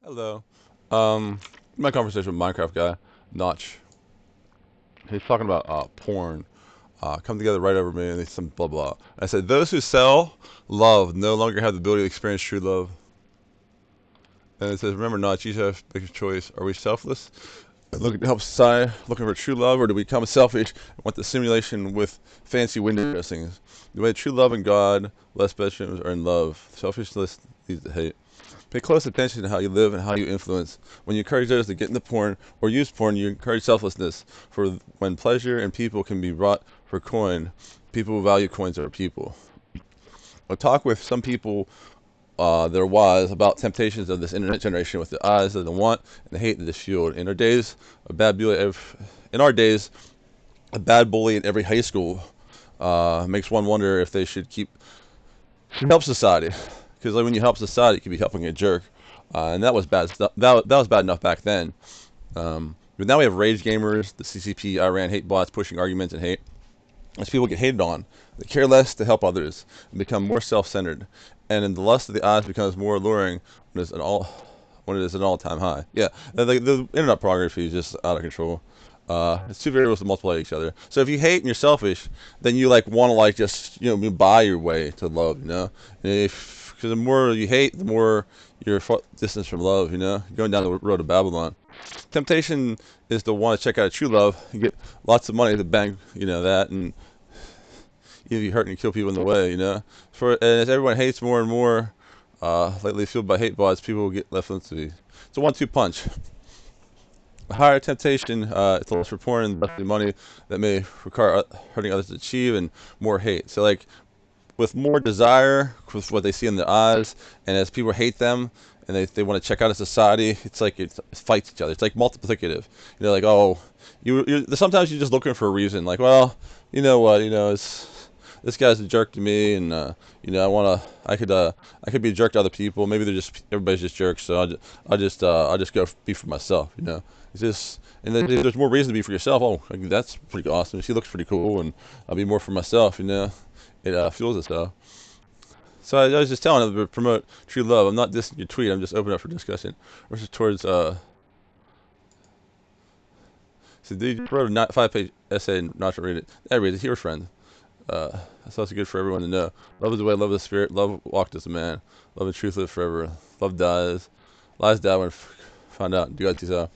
Hello. Um, my conversation with Minecraft guy, Notch. He's talking about porn. Come together right over me, and some blah blah. I said those who sell love no longer have the ability to experience true love. And it says, remember, Notch, you have to make a choice. Are we selfless, looking to help society, looking for true love, or do we become selfish and want the simulation with fancy window dressings? The way true love and God, less bedrooms, are in love. Selfishness leads to hate. Pay close attention to how you live and how you influence. When you encourage others to get into porn or use porn, you encourage selflessness. For when pleasure and people can be bought for coin, people who value coins are people. I'll talk with some people that are wise about temptations of this internet generation with the eyes of the want and the hate that is fueled. In our days, a bad bully in every high school makes one wonder if they should help society, because like when you help society, you could be helping a jerk, and that was bad stuff. That was bad enough back then. But now we have rage gamers, the CCP, Iran hate bots pushing arguments and hate. As people get hated on, they care less to help others and become more self-centered, and in the lust of the eyes becomes more alluring when it is an all-time high. Yeah, the internet pornography is just out of control. It's two variables that multiply each other. So if you hate and you're selfish, then you like want to like just buy your way to love. Because the more you hate, the more you're distance from love. Going down the road of Babylon. Temptation is to want to check out true love and get lots of money to bank. That and you hurt and kill people in the way. And as everyone hates more and more, lately fueled by hate bots, people will get left empty. It's a one-two punch. A higher temptation is less for porn and less money that may require hurting others to achieve, and more hate. So like with more desire, with what they see in their eyes, and as people hate them and they want to check out a society, it's like it fights each other. It's like multiplicative. Like, oh, you sometimes you're just looking for a reason. Like, well, you know what, it's this guy's a jerk to me, and I could be a jerk to other people. Maybe everybody's just jerks, so I'll just go be for myself. It's just, and then if there's more reason to be for yourself. Oh, that's pretty awesome. She looks pretty cool, and I'll be more for myself. It fuels itself. So I was just telling them to promote true love. I'm not dissing your tweet. I'm just opening up for discussion. Versus towards so dude wrote a 5-page essay and not to read it. I read it. Here, friend. That's also good for everyone to know. Love is the way, love is the spirit, love walked as a man. Love and truth live forever. Love dies. Lies die when found out. Do God yourself.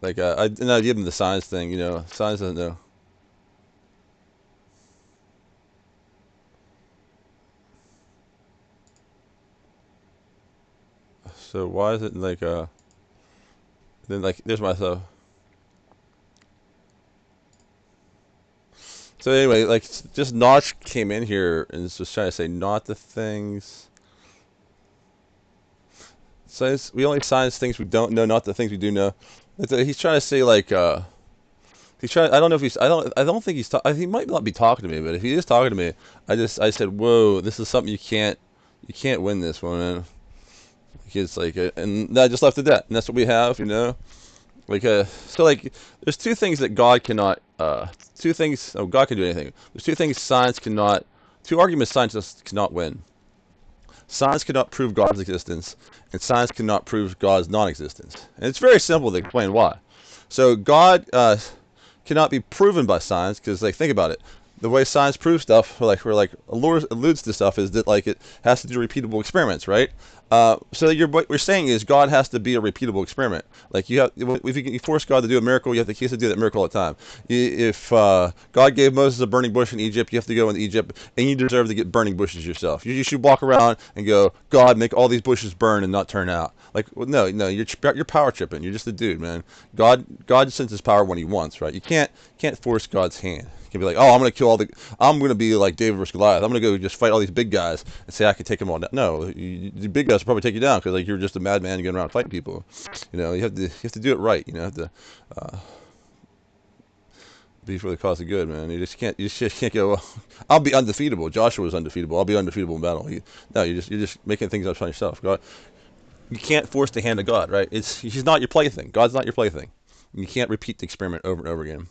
Like I give him the science thing. Science doesn't know. So why is it like then like there's myself. So anyway, like just Notch came in here and is just trying to say not the things. Science, we only science things we don't know, not the things we do know. He's trying to say like he's trying. I don't know if he's. I don't think he's. He might not be talking to me, but if he is talking to me, I said, whoa, this is something you can't win this one, man. It's like, and I just left it at that, and that's what we have. Like so like there's two things that God cannot two things oh God can do anything. There's two things science cannot two arguments scientists cannot win. Science cannot prove God's existence, and science cannot prove God's non-existence. And it's very simple to explain why. So God cannot be proven by science because, like, think about it. The way science proves stuff, alludes to stuff, is that like it has to do repeatable experiments, right? So what you're saying is God has to be a repeatable experiment. Like if you force God to do a miracle, he has to do that miracle all the time. If God gave Moses a burning bush in Egypt, you have to go into Egypt, and you deserve to get burning bushes yourself. You should walk around and go, God, make all these bushes burn and not turn out. Like, well, no, you're power tripping. You're just a dude, man. God sends his power when he wants, right? You can't force God's hand. You can be like, oh, I'm gonna be like David versus Goliath. I'm gonna go just fight all these big guys and say I can take them all down. No, the big guys will probably take you down because like you're just a madman going around fighting people. You have to do it right. You have to be for the cause of good, man. You just can't go. I'll be undefeatable. Joshua was undefeatable. I'll be undefeatable in battle. No, you're just making things up on yourself. God, you can't force the hand of God, right? He's not your plaything. God's not your plaything. You can't repeat the experiment over and over again.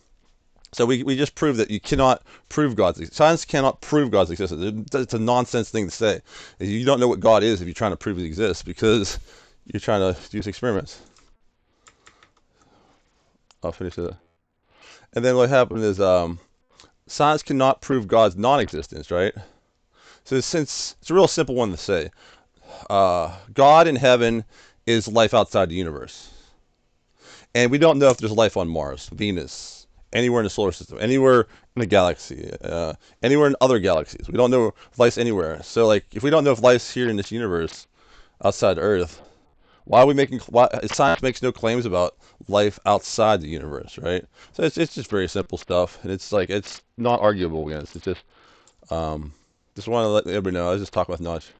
So we just proved that you cannot prove God's existence. Science cannot prove God's existence. It's a nonsense thing to say. You don't know what God is if you're trying to prove He exists because you're trying to use experiments. I'll finish it. And then what happened is science cannot prove God's non-existence, right? So since it's a real simple one to say, God in heaven is life outside the universe. And we don't know if there's life on Mars, Venus, anywhere in the solar system, anywhere in the galaxy, anywhere in other galaxies. We don't know if life's anywhere. So, like, if we don't know if life's here in this universe outside Earth, why are we making? Why science makes no claims about life outside the universe, right? So it's just very simple stuff, and it's like it's not arguable against. It's just want to let everybody know. I was just talking with knowledge.